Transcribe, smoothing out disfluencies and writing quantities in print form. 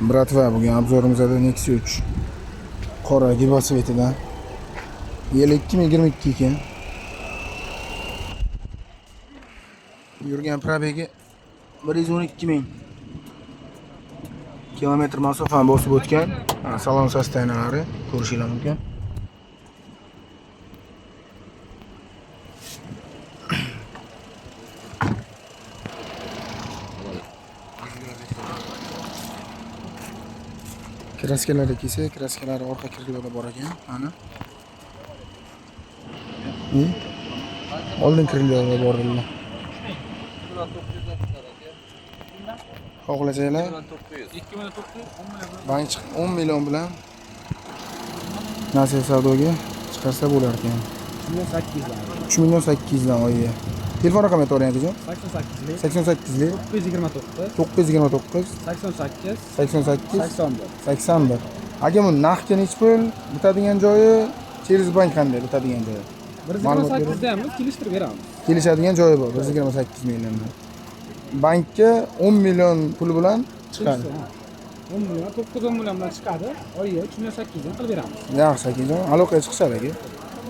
Bratva, bugun obzorimizda Nexia 3 qora gibosvetidan yil 2022 ekan. Yurgan probegi 112 ming kilometr masofani bosib o'tgan. Salon sostavlari ko'rishingiz mumkin. Kraskalari kelsa, kraskalari orqa kirgizda bor ekan. Mana. Oldin kirgizda bordilar. Xohlasanglar 10 million bilan nasib savdoga chiqarsa bo'lar ekan. 3 million 800 dan oyiga. Telefon raqamini aytib o'ring akajon. 88 929 88 81. Aka bu naqdga nechi pul bitadigan joyi, через bank qanday bitadigan joyi? 128 da ham kelishtirib beramiz. Kelishadigan joyi bor 128 milliondan. Bankka 10 million pul bilan chiqadi. 10 million, 910 million bilan chiqadi. Oyiga 3.8 dan qilib beramiz. Yaxshi akajon, aloqaga chiqishadi aka.